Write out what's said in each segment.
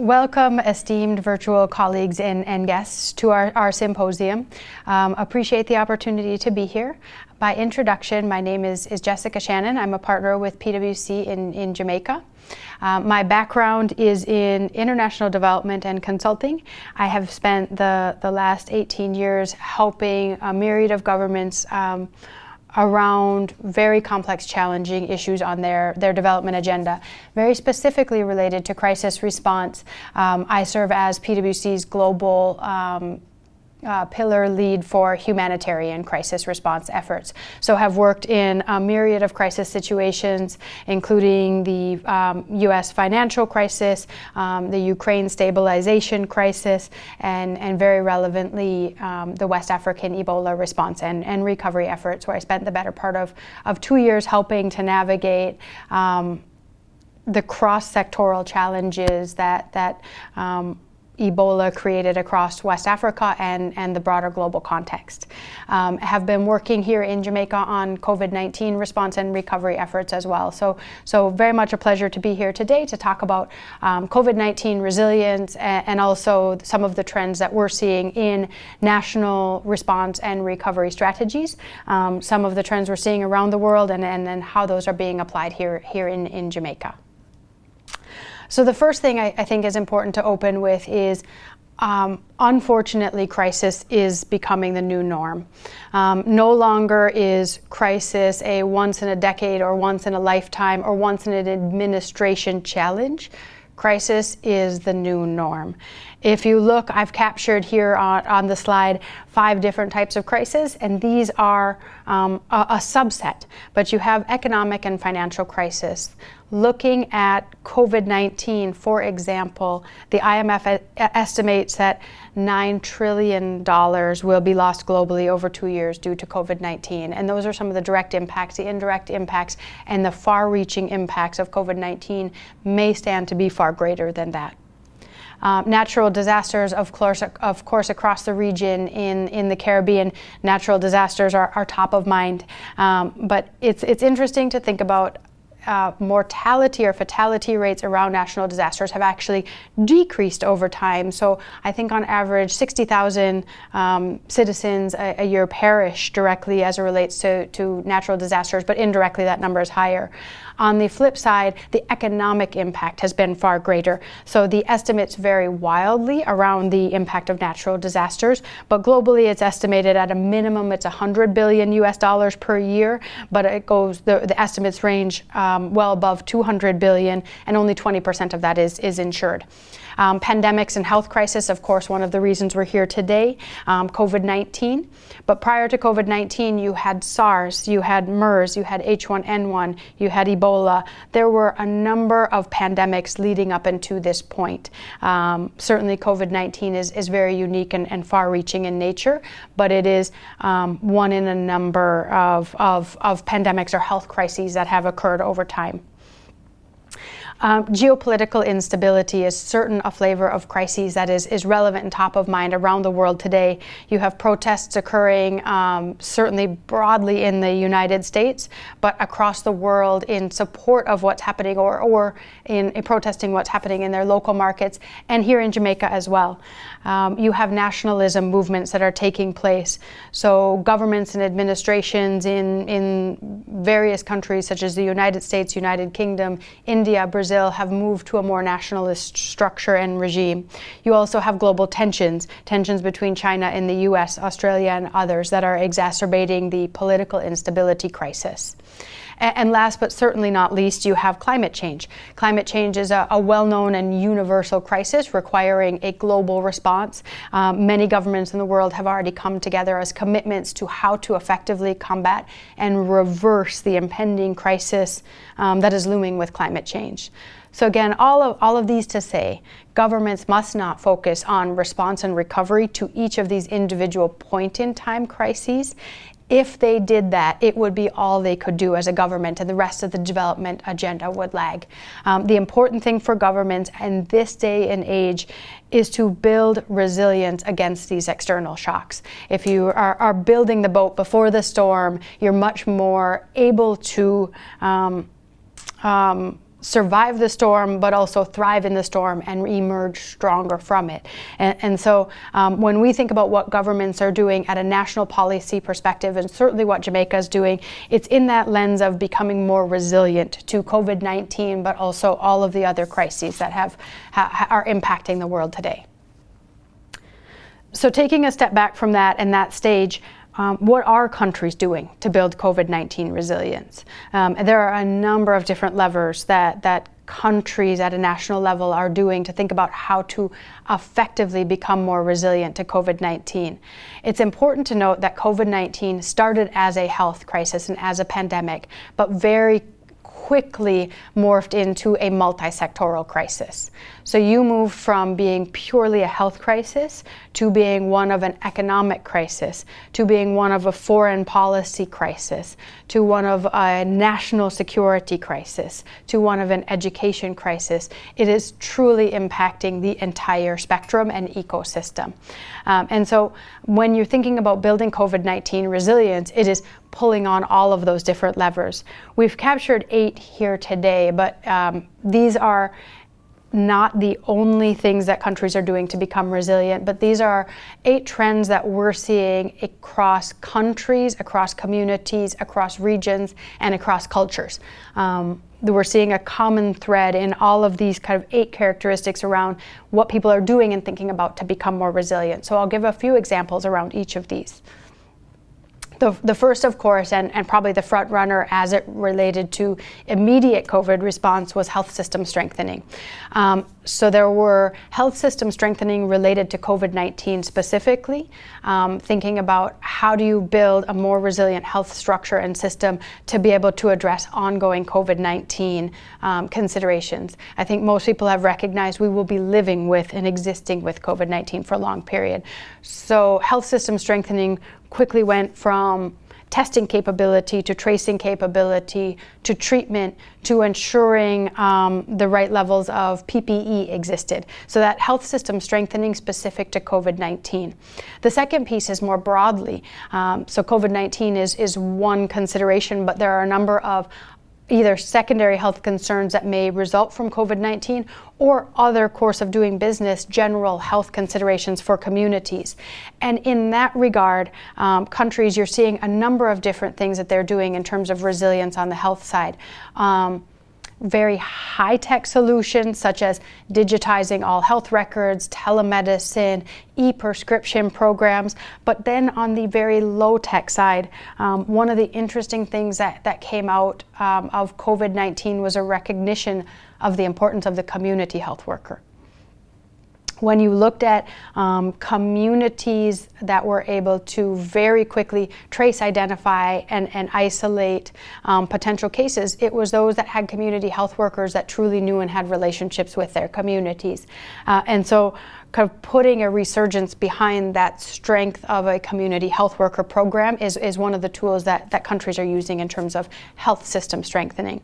Welcome, esteemed virtual colleagues and guests to our symposium. Appreciate the opportunity to be here. By introduction, my name is Jessica Shannon. I'm a partner with PwC in Jamaica. My background is in international development and consulting. I have spent the last 18 years helping a myriad of governments around very complex, challenging issues on their development agenda, very specifically related to crisis response. I serve as PwC's global pillar lead for humanitarian crisis response efforts. So have worked in a myriad of crisis situations, including the US financial crisis, the Ukraine stabilization crisis, and very relevantly, the West African Ebola response and recovery efforts, where I spent the better part of 2 years helping to navigate the cross-sectoral challenges that Ebola created across West Africa and the broader global context. Have been working here in Jamaica on COVID-19 response and recovery efforts as well. So very much a pleasure to be here today to talk about COVID-19 resilience and also some of the trends that we're seeing in national response and recovery strategies, some of the trends we're seeing around the world and then how those are being applied here in Jamaica. So the first thing I think is important to open with is, unfortunately, crisis is becoming the new norm. No longer is crisis a once in a decade or once in a lifetime or once in an administration challenge. Crisis is the new norm. If you look, I've captured here on the slide 5 different types of crisis, and these are a subset. But you have economic and financial crisis. Looking at COVID-19, for example, the IMF estimates that $9 trillion will be lost globally over 2 years due to COVID-19. And those are some of the direct impacts. The indirect impacts and the far-reaching impacts of COVID-19 may stand to be far greater than that. Natural disasters, of course, across the region in the Caribbean, natural disasters are top of mind. But it's interesting to think about mortality or fatality rates around natural disasters have actually decreased over time. So I think on average 60,000 citizens a year perish directly as it relates to natural disasters, but indirectly that number is higher. On the flip side, the economic impact has been far greater. So the estimates vary wildly around the impact of natural disasters, but globally it's estimated at a minimum it's $100 billion US per year, but it goes, the estimates range well above 200 billion, and only 20% of that is insured. Pandemics and health crisis, of course, one of the reasons we're here today, COVID-19. But prior to COVID-19, you had SARS, you had MERS, you had H1N1, you had Ebola. There were a number of pandemics leading up into this point. Certainly COVID-19 is very unique and far-reaching in nature, but it is one in a number of pandemics or health crises that have occurred over time. Geopolitical instability is certain a flavor of crises that is relevant and top of mind around the world today. You have protests occurring certainly broadly in the United States, but across the world in support of what's happening or in protesting what's happening in their local markets, and here in Jamaica as well. You have nationalism movements that are taking place. So governments and administrations in various countries such as the United States, United Kingdom, India, Brazil have moved to a more nationalist structure and regime. You also have global tensions between China and the US, Australia, and others that are exacerbating the political instability crisis. And last but certainly not least, you have climate change. Climate change is a well-known and universal crisis requiring a global response. Many governments in the world have already come together as commitments to how to effectively combat and reverse the impending crisis that is looming with climate change. So again, all of these to say, governments must not focus on response and recovery to each of these individual point-in-time crises. If they did that, it would be all they could do as a government, and the rest of the development agenda would lag. The important thing for governments in this day and age is to build resilience against these external shocks. If you are building the boat before the storm, you're much more able to survive the storm, but also thrive in the storm and emerge stronger from it. And so when we think about what governments are doing at a national policy perspective, and certainly what Jamaica is doing, it's in that lens of becoming more resilient to COVID-19, but also all of the other crises that are impacting the world today. So taking a step back from that and that stage, what are countries doing to build COVID-19 resilience? There are a number of different levers that countries at a national level are doing to think about how to effectively become more resilient to COVID-19. It's important to note that COVID-19 started as a health crisis and as a pandemic, but very quickly morphed into a multi-sectoral crisis. So you moved from being purely a health crisis to being one of an economic crisis, to being one of a foreign policy crisis, to one of a national security crisis, to one of an education crisis. It is truly impacting the entire spectrum and ecosystem. And so when you're thinking about building COVID-19 resilience, it is pulling on all of those different levers. We've captured 8 here today, but these are not the only things that countries are doing to become resilient, but these are 8 trends that we're seeing across countries, across communities, across regions, and across cultures. We're seeing a common thread in all of these kind of 8 characteristics around what people are doing and thinking about to become more resilient. So I'll give a few examples around each of these. The first, of course, and probably the front runner as it related to immediate COVID response, was health system strengthening. So there were health system strengthening related to COVID-19 specifically, thinking about how do you build a more resilient health structure and system to be able to address ongoing COVID-19 considerations. I think most people have recognized we will be living with and existing with COVID-19 for a long period. So health system strengthening quickly went from testing capability to tracing capability to treatment to ensuring the right levels of PPE existed. So that health system strengthening specific to COVID-19. The second piece is more broadly. So COVID-19 is one consideration, but there are a number of either secondary health concerns that may result from COVID-19 or other course of doing business, general health considerations for communities. And in that regard, countries, you're seeing a number of different things that they're doing in terms of resilience on the health side. Very high-tech solutions such as digitizing all health records, telemedicine, e-prescription programs. But then on the very low-tech side, one of the interesting things that came out of COVID-19 was a recognition of the importance of the community health worker. When you looked at communities that were able to very quickly trace, identify, and isolate potential cases, it was those that had community health workers that truly knew and had relationships with their communities. And so kind of putting a resurgence behind that strength of a community health worker program is one of the tools that countries are using in terms of health system strengthening.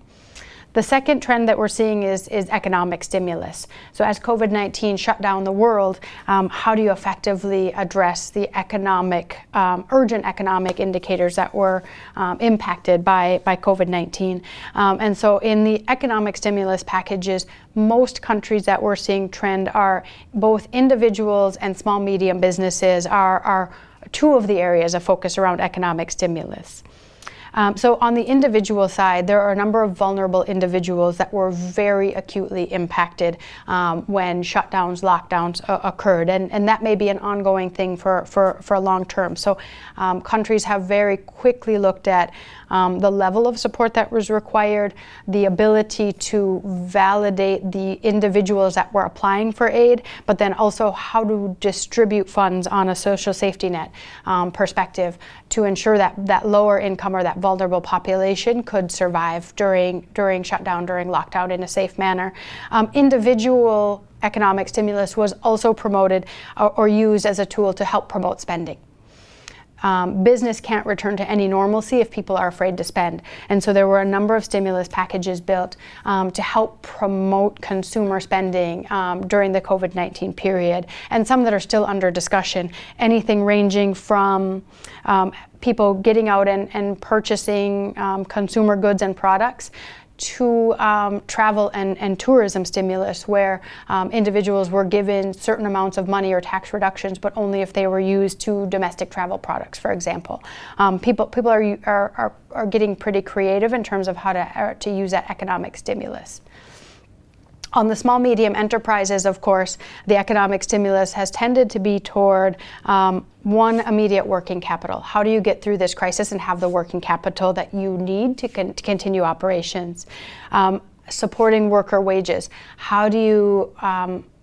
The second trend that we're seeing is economic stimulus. So as COVID-19 shut down the world, how do you effectively address the urgent economic indicators that were impacted by COVID-19? And so in the economic stimulus packages, most countries that we're seeing trend are both individuals and small medium businesses are 2 of the areas of focus around economic stimulus. So on the individual side, there are a number of vulnerable individuals that were very acutely impacted when shutdowns, lockdowns occurred. And that may be an ongoing thing for a long term. So countries have very quickly looked at the level of support that was required, the ability to validate the individuals that were applying for aid, but then also how to distribute funds on a social safety net perspective to ensure that lower income or that vulnerable population could survive during shutdown, during lockdown in a safe manner. Individual economic stimulus was also promoted or used as a tool to help promote spending. Business can't return to any normalcy if people are afraid to spend. And so there were a number of stimulus packages built to help promote consumer spending during the COVID-19 period, and some that are still under discussion. Anything ranging from people getting out and purchasing consumer goods and products to travel and tourism stimulus, where individuals were given certain amounts of money or tax reductions, but only if they were used to domestic travel products, for example. People are getting pretty creative in terms of how to use that economic stimulus. On the small, medium enterprises, of course, the economic stimulus has tended to be toward one, immediate working capital. How do you get through this crisis and have the working capital that you need to continue operations? Supporting worker wages. How do you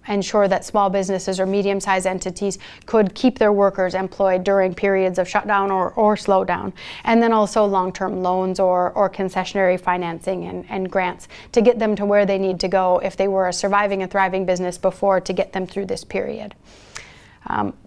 ensure that small businesses or medium-sized entities could keep their workers employed during periods of shutdown or slowdown? And then also long-term loans or concessionary financing and grants to get them to where they need to go if they were a surviving and thriving business before, to get them through this period.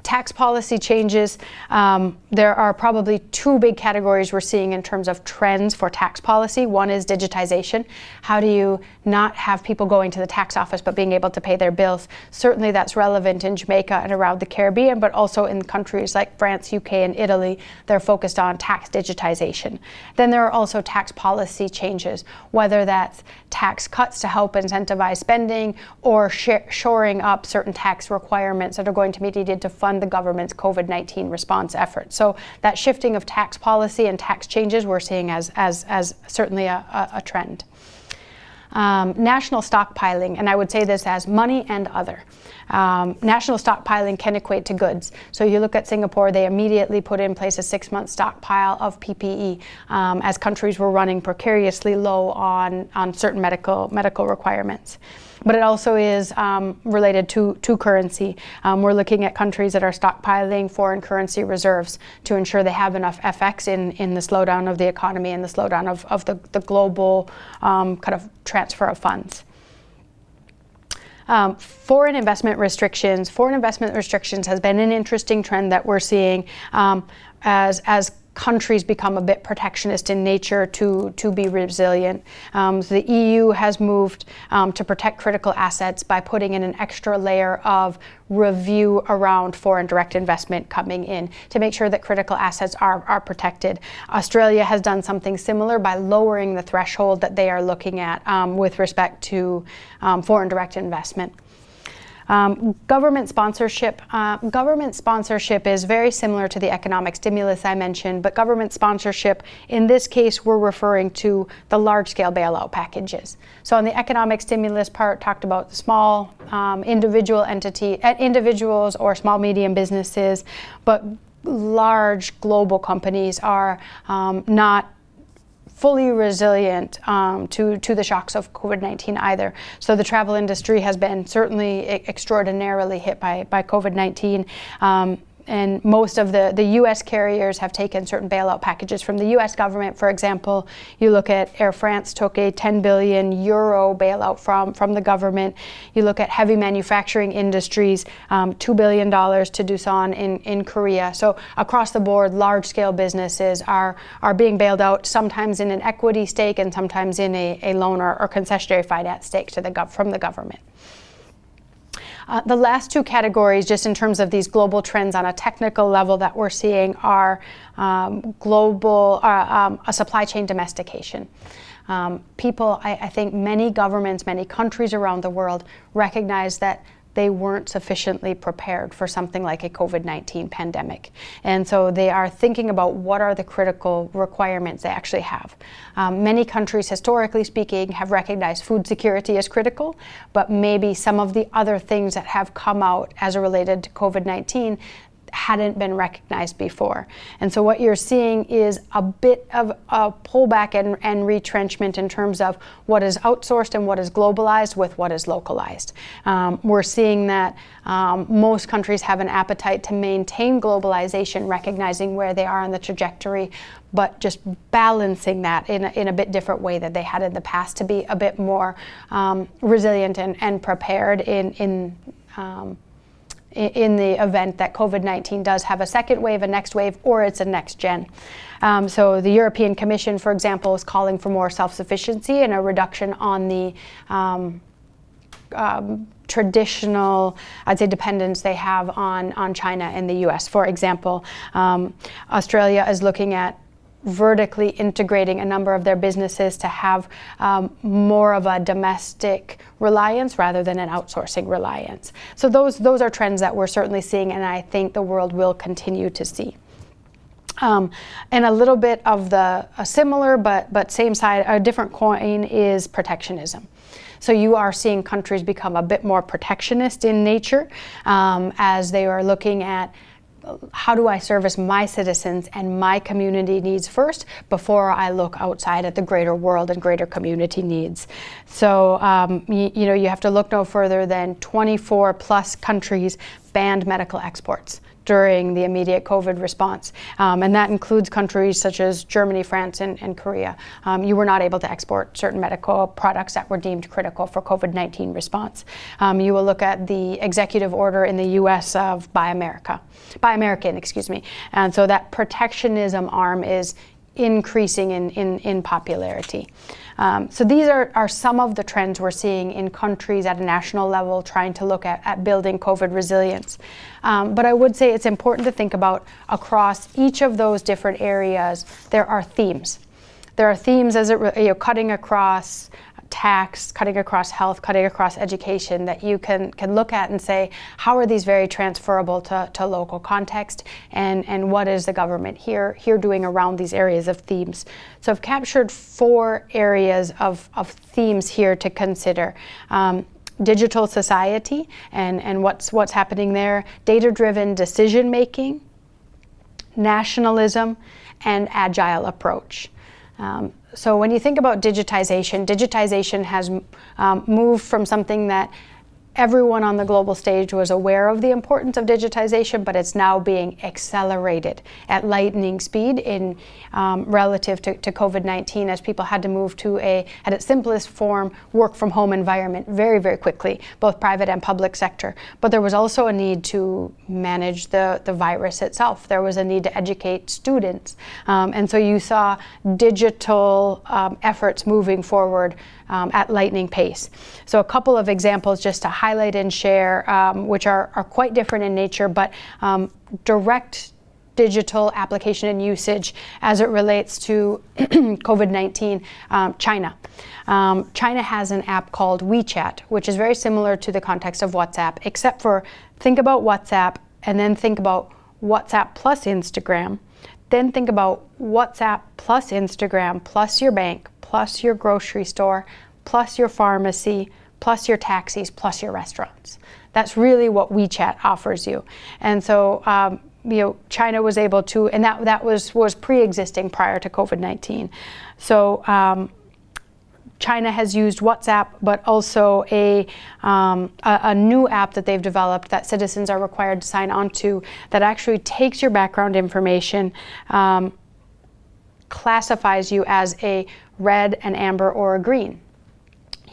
Tax policy changes. There are probably two big categories we're seeing in terms of trends for tax policy. One is digitization. How do you not have people going to the tax office but being able to pay their bills? Certainly that's relevant in Jamaica and around the Caribbean, but also in countries like France, UK, and Italy. They're focused on tax digitization. Then there are also tax policy changes, whether that's tax cuts to help incentivize spending or shoring up certain tax requirements that are going to be needed to fund the government's COVID-19 response efforts. So that shifting of tax policy and tax changes we're seeing as certainly a trend. National stockpiling, and I would say this as money and other. National stockpiling can equate to goods. So you look at Singapore, they immediately put in place a 6-month stockpile of PPE as countries were running precariously low on certain medical requirements. But it also is related to currency. We're looking at countries that are stockpiling foreign currency reserves to ensure they have enough FX in the slowdown of the economy and the slowdown of the global kind of transfer of funds. Foreign investment restrictions. Foreign investment restrictions has been an interesting trend that we're seeing as countries become a bit protectionist in nature to be resilient. The EU has moved to protect critical assets by putting in an extra layer of review around foreign direct investment coming in to make sure that critical assets are protected. Australia has done something similar by lowering the threshold that they are looking at with respect to foreign direct investment. Government sponsorship. Government sponsorship is very similar to the economic stimulus I mentioned, but government sponsorship, in this case, we're referring to the large-scale bailout packages. So on the economic stimulus part, talked about small individuals or small, medium businesses, but large global companies are not fully resilient to the shocks of COVID-19 either. So the travel industry has been certainly extraordinarily hit by COVID-19. And most of the U.S. carriers have taken certain bailout packages from the U.S. government. For example, you look at Air France took a 10 billion euro bailout from the government. You look at heavy manufacturing industries, $2 billion to Doosan in Korea. So across the board, large-scale businesses are being bailed out, sometimes in an equity stake and sometimes in a loan or concessionary finance stake from the government. The last two categories, just in terms of these global trends on a technical level that we're seeing, are global a supply chain domestication. People, I think many governments, many countries around the world recognize that they weren't sufficiently prepared for something like a COVID-19 pandemic. And so they are thinking about what are the critical requirements they actually have. Many countries, historically speaking, have recognized food security as critical, but maybe some of the other things that have come out as related to COVID-19 hadn't been recognized before. And so what you're seeing is a bit of a pullback and retrenchment in terms of what is outsourced and what is globalized with what is localized. We're seeing that most countries have an appetite to maintain globalization, recognizing where they are on the trajectory, but just balancing that in a bit different way than they had in the past to be a bit more resilient and prepared in the event that COVID-19 does have a second wave, a next wave, or it's a next gen. So the European Commission, for example, is calling for more self-sufficiency and a reduction on the traditional, I'd say, dependence they have on China and the US. For example, Australia is looking at vertically integrating a number of their businesses to have more of a domestic reliance rather than an outsourcing reliance. So those are trends that we're certainly seeing, and I think the world will continue to see. And a little bit of a similar but same side, a different coin, is protectionism. So you are seeing countries become a bit more protectionist in nature as they are looking at, how do I service my citizens and my community needs first before I look outside at the greater world and greater community needs. So you have to look no further than 24 plus countries banned medical exports during the immediate COVID response. And that includes countries such as Germany, France, and Korea. You were not able to export certain medical products that were deemed critical for COVID-19 response. You will look at the executive order in the US of Buy American, excuse me. And so that protectionism arm is increasing in popularity. So these are some of the trends we're seeing in countries at a national level trying to look at building COVID resilience. But I would say it's important to think about across each of those different areas, there are themes. There are themes as cutting across tax, cutting across health, cutting across education, that you can look at and say, how are these very transferable to local context, and what is the government here doing around these areas of themes. So I've captured 4 areas of themes here to consider. Digital society and what's happening there, data-driven decision making, nationalism, and agile approach. So when you think about digitization has moved from something that everyone on the global stage was aware of the importance of digitization, but it's now being accelerated at lightning speed in relative to COVID-19, as people had to move to at its simplest form, work from home environment very, very quickly, both private and public sector. But there was also a need to manage the virus itself. There was a need to educate students. And so you saw digital efforts moving forward at lightning pace. So a couple of examples just to highlight and share, which are quite different in nature, but direct digital application and usage as it relates to COVID-19. China. China has an app called WeChat, which is very similar to the context of WhatsApp, except for think about WhatsApp and then think about WhatsApp plus Instagram. Then think about WhatsApp plus Instagram plus your bank plus your grocery store plus your pharmacy plus your taxis plus your restaurants. That's really what WeChat offers you. And so China was able to, and that was pre-existing prior to COVID-19. So China has used WhatsApp, but also a new app that they've developed that citizens are required to sign on to, that actually takes your background information, classifies you as a red, an amber, or a green.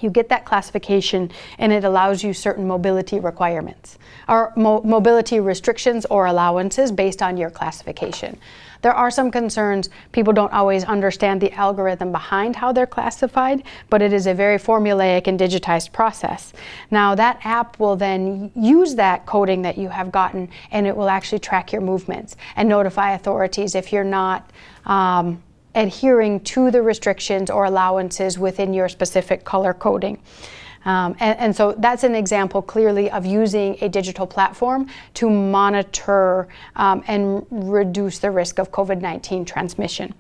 You get that classification, and it allows you certain mobility requirements, or mobility restrictions or allowances based on your classification. There are some concerns. People don't always understand the algorithm behind how they're classified, but it is a very formulaic and digitized process. Now, that app will then use that coding that you have gotten, and it will actually track your movements and notify authorities if you're not adhering to the restrictions or allowances within your specific color coding. And so that's an example clearly of using a digital platform to monitor and reduce the risk of COVID-19 transmission.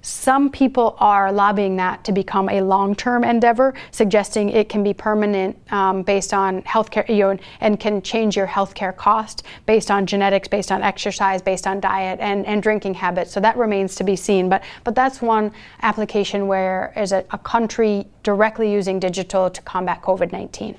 Some people are lobbying that to become a long-term endeavor, suggesting it can be permanent based on healthcare, and can change your healthcare cost based on genetics, based on exercise, based on diet and drinking habits. So that remains to be seen. But that's one application where is a country directly using digital to combat COVID-19.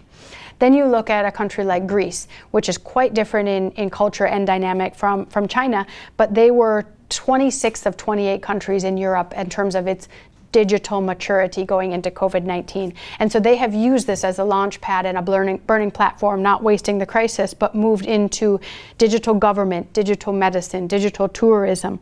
Then you look at a country like Greece, which is quite different in culture and dynamic from China, but they were 26th of 28 countries in Europe in terms of its digital maturity going into COVID-19. And so they have used this as a launch pad and a burning platform, not wasting the crisis, but moved into digital government, digital medicine, digital tourism.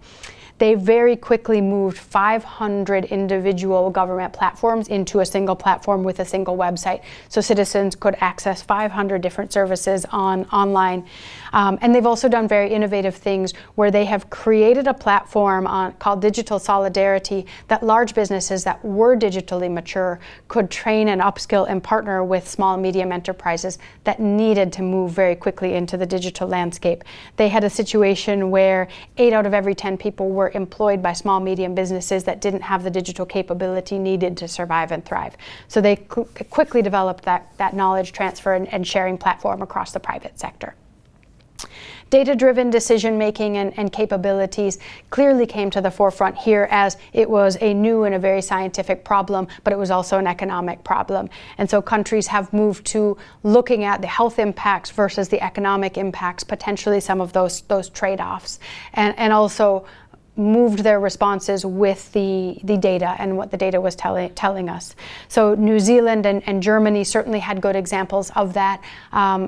They very quickly moved 500 individual government platforms into a single platform with a single website. So citizens could access 500 different services online. And they've also done very innovative things where they have created a platform called Digital Solidarity that large businesses that were digitally mature could train and upskill and partner with small and medium enterprises that needed to move very quickly into the digital landscape. They had a situation where 8 out of every 10 people were employed by small, medium businesses that didn't have the digital capability needed to survive and thrive. So they quickly developed that knowledge transfer and sharing platform across the private sector. Data-driven decision-making and capabilities clearly came to the forefront here as it was a new and a very scientific problem, but it was also an economic problem. And so countries have moved to looking at the health impacts versus the economic impacts, potentially some of those trade-offs, and also moved their responses with the data and what the data was telling us. So New Zealand and Germany certainly had good examples of that.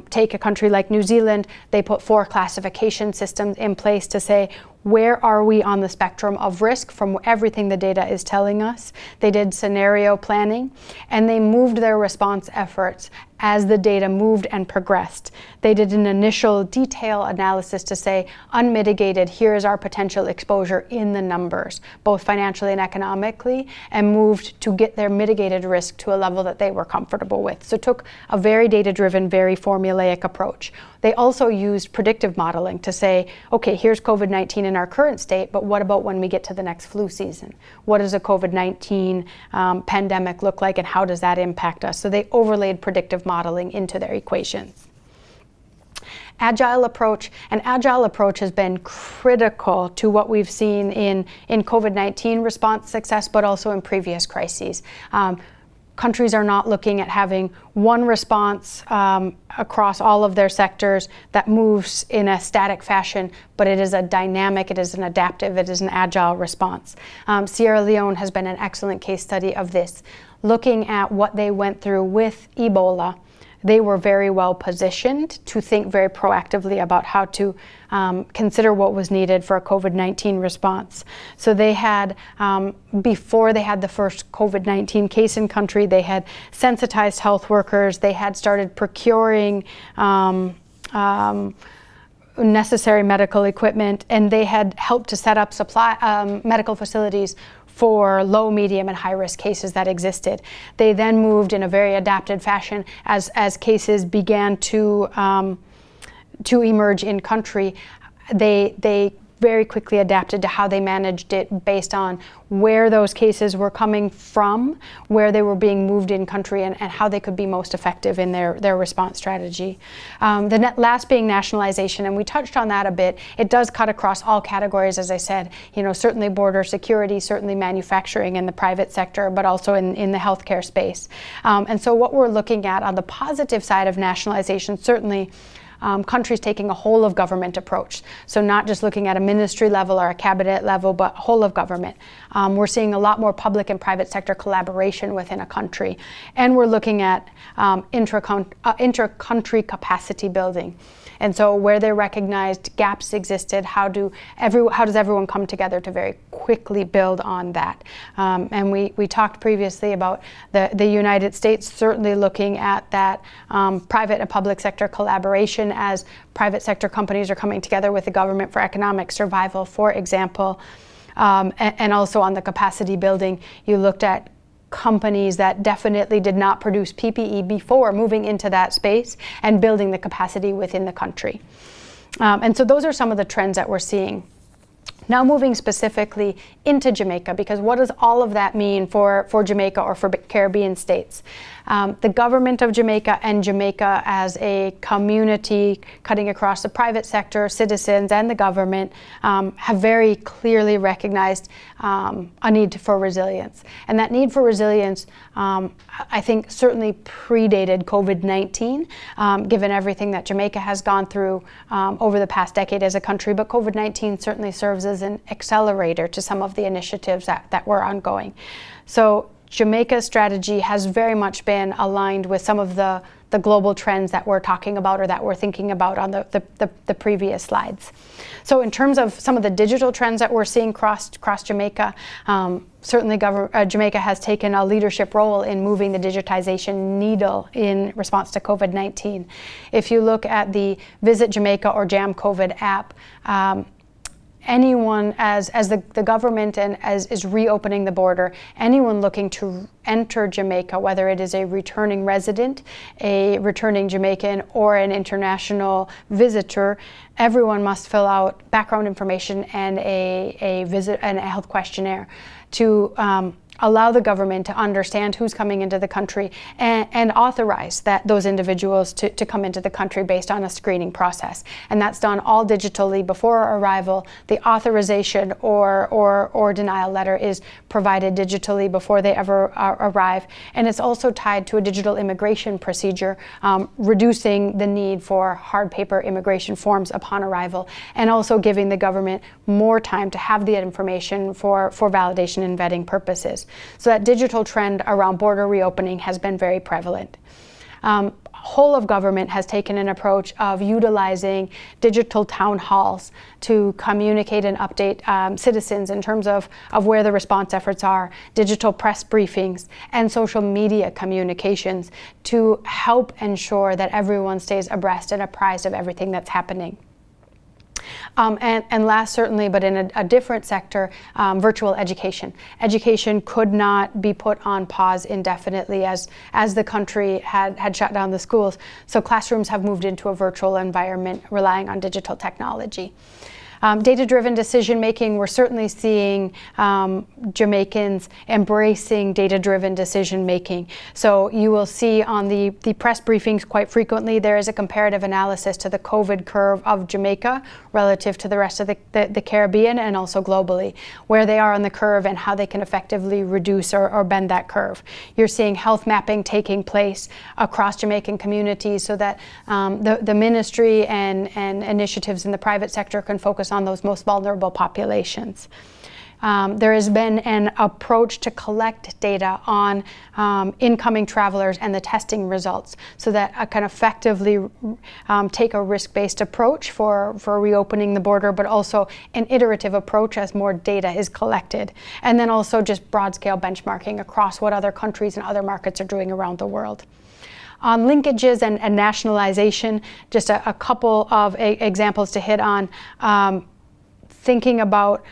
Take a country like New Zealand, they put 4 classification systems in place to say, where are we on the spectrum of risk from everything the data is telling us? They did scenario planning, and they moved their response efforts as the data moved and progressed. They did an initial detail analysis to say, unmitigated, here is our potential exposure in the numbers, both financially and economically, and moved to get their mitigated risk to a level that they were comfortable with. So took a very data-driven, very formulaic approach. They also used predictive modeling to say, okay, here's COVID-19 in our current state, but what about when we get to the next flu season? What does a COVID-19 pandemic look like, and how does that impact us? So they overlaid predictive modeling into their equations. Agile Approach, and Agile Approach has been critical to what we've seen in COVID-19 response success, but also in previous crises. Countries are not looking at having one response across all of their sectors that moves in a static fashion, but it is a dynamic, it is an adaptive, it is an agile response. Sierra Leone has been an excellent case study of this. Looking at what they went through with Ebola, they were very well positioned to think very proactively about how to consider what was needed for a COVID-19 response. So they had, before they had the first COVID-19 case in country, they had sensitized health workers, they had started procuring necessary medical equipment, and they had helped to set up medical facilities for low, medium, and high-risk cases that existed. They then moved in a very adapted fashion as cases began to emerge in country. They very quickly adapted to how they managed it based on where those cases were coming from, where they were being moved in country, and how they could be most effective in their response strategy. The last being nationalization, and we touched on that a bit. It does cut across all categories, as I said, certainly border security, certainly manufacturing in the private sector, but also in the healthcare space. And so what we're looking at on the positive side of nationalization, certainly countries taking a whole of government approach. So not just looking at a ministry level or a cabinet level, but whole of government. We're seeing a lot more public and private sector collaboration within a country. And we're looking at intra-country capacity building. And so where they recognized gaps existed, how does everyone come together to very quickly build on that? And we talked previously about the United States certainly looking at that private and public sector collaboration as private sector companies are coming together with the government for economic survival, for example. And also on the capacity building, you looked at companies that definitely did not produce PPE before moving into that space and building the capacity within the country. And so those are some of the trends that we're seeing. Now moving specifically into Jamaica, because what does all of that mean for Jamaica or for Caribbean states? The government of Jamaica and Jamaica as a community cutting across the private sector, citizens, and the government have very clearly recognized a need for resilience. And that need for resilience, I think, certainly predated COVID-19, given everything that Jamaica has gone through over the past decade as a country. But COVID-19 certainly serves as an accelerator to some of the initiatives that were ongoing. So Jamaica's strategy has very much been aligned with some of the global trends that we're talking about or that we're thinking about on the previous slides. So in terms of some of the digital trends that we're seeing across Jamaica, certainly Jamaica has taken a leadership role in moving the digitization needle in response to COVID-19. If you look at the Visit Jamaica or Jam COVID app, anyone, as the government and as is reopening the border, anyone looking to enter Jamaica, whether it is a returning resident, a returning Jamaican, or an international visitor, everyone must fill out background information and a visit and a health questionnaire to allow the government to understand who's coming into the country and authorize those individuals to come into the country based on a screening process. And that's done all digitally before arrival. The authorization or denial letter is provided digitally before they ever arrive. And it's also tied to a digital immigration procedure, reducing the need for hard paper immigration forms upon arrival, and also giving the government more time to have the information for validation and vetting purposes. So that digital trend around border reopening has been very prevalent. Whole of government has taken an approach of utilizing digital town halls to communicate and update citizens in terms of where the response efforts are, digital press briefings, and social media communications to help ensure that everyone stays abreast and apprised of everything that's happening. And last, certainly, but in a different sector, virtual education. Education could not be put on pause indefinitely as the country had shut down the schools. So classrooms have moved into a virtual environment relying on digital technology. Data-driven decision-making, we're certainly seeing Jamaicans embracing data-driven decision-making. So you will see on the press briefings quite frequently, there is a comparative analysis to the COVID curve of Jamaica relative to the rest of the Caribbean and also globally, where they are on the curve and how they can effectively reduce or bend that curve. You're seeing health mapping taking place across Jamaican communities so that the ministry and initiatives in the private sector can focus on those most vulnerable populations. There has been an approach to collect data on incoming travelers and the testing results so that I can effectively take a risk-based approach for reopening the border, but also an iterative approach as more data is collected. And then also just broad-scale benchmarking across what other countries and other markets are doing around the world. On linkages and nationalization, just a couple of examples to hit on. Thinking about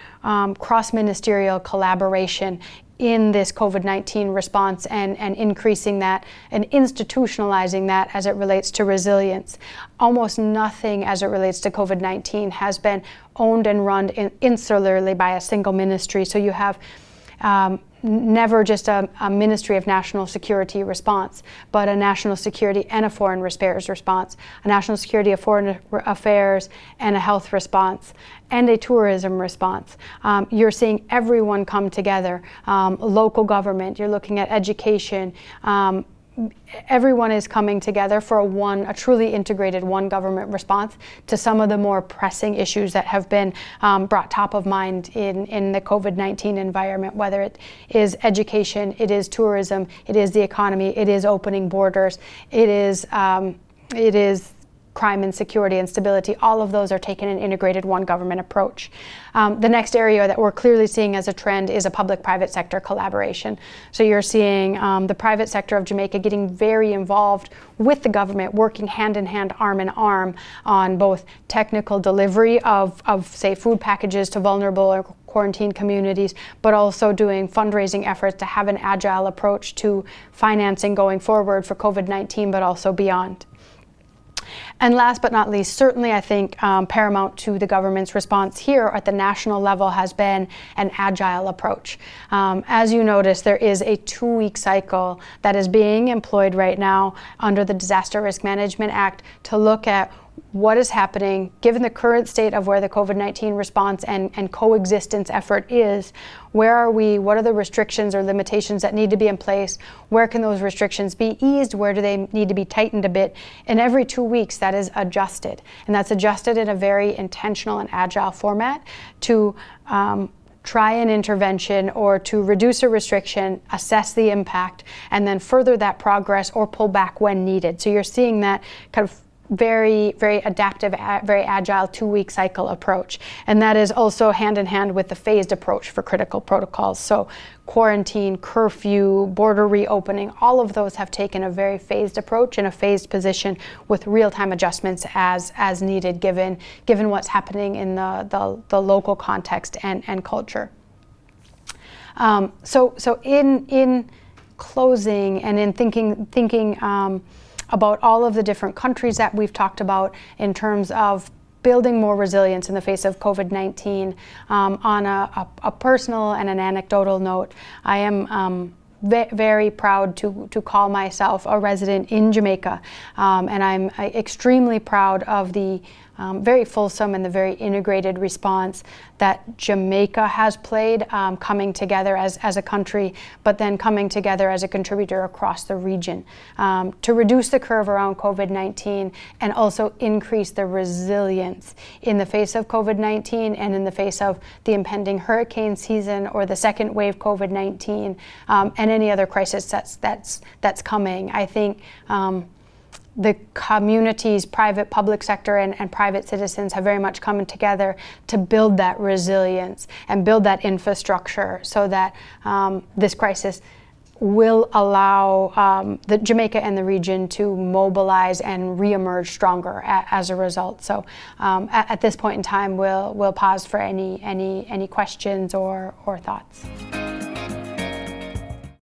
cross-ministerial collaboration in this COVID-19 response and increasing that and institutionalizing that as it relates to resilience. Almost nothing as it relates to COVID-19 has been owned and run insularly by a single ministry. So you have never just a Ministry of National Security response, but a national security and a foreign affairs response, a national security of foreign affairs and a health response, and a tourism response. You're seeing everyone come together, local government, you're looking at education, everyone is coming together for a truly integrated one government response to some of the more pressing issues that have been brought top of mind in the COVID-19 environment, whether it is education, it is tourism, it is the economy, it is opening borders, it is crime and security and stability. All of those are taken in an integrated one government approach. The next area that we're clearly seeing as a trend is a public-private sector collaboration. So you're seeing the private sector of Jamaica getting very involved with the government, working hand in hand, arm in arm on both technical delivery of say, food packages to vulnerable or quarantine communities, but also doing fundraising efforts to have an agile approach to financing going forward for COVID-19, but also beyond. And last but not least, certainly I think paramount to the government's response here at the national level has been an agile approach. As you notice, there is a 2-week cycle that is being employed right now under the Disaster Risk Management Act to look at what is happening, given the current state of where the COVID-19 response and coexistence effort is. Where are we? What are the restrictions or limitations that need to be in place? Where can those restrictions be eased? Where do they need to be tightened a bit? And every 2 weeks that is adjusted. And that's adjusted in a very intentional and agile format to try an intervention or to reduce a restriction, assess the impact, and then further that progress or pull back when needed. So you're seeing that kind of very, very adaptive, very agile 2-week cycle approach. And that is also hand in hand with the phased approach for critical protocols. So quarantine, curfew, border reopening, all of those have taken a very phased approach and a phased position with real-time adjustments as needed, given what's happening in the local context and culture. So in closing and in thinking about all of the different countries that we've talked about in terms of building more resilience in the face of COVID-19, on a personal and an anecdotal note, I am very proud to call myself a resident in Jamaica, and I'm extremely proud of the very fulsome and the very integrated response that Jamaica has played, coming together as a country, but then coming together as a contributor across the region to reduce the curve around COVID-19 and also increase the resilience in the face of COVID-19 and in the face of the impending hurricane season or the second wave COVID-19 and any other crisis that's coming. I think the communities, private, public sector, and private citizens have very much come together to build that resilience and build that infrastructure so that this crisis will allow the Jamaica and the region to mobilize and reemerge stronger as a result. So at this point in time, we'll pause for any questions or thoughts.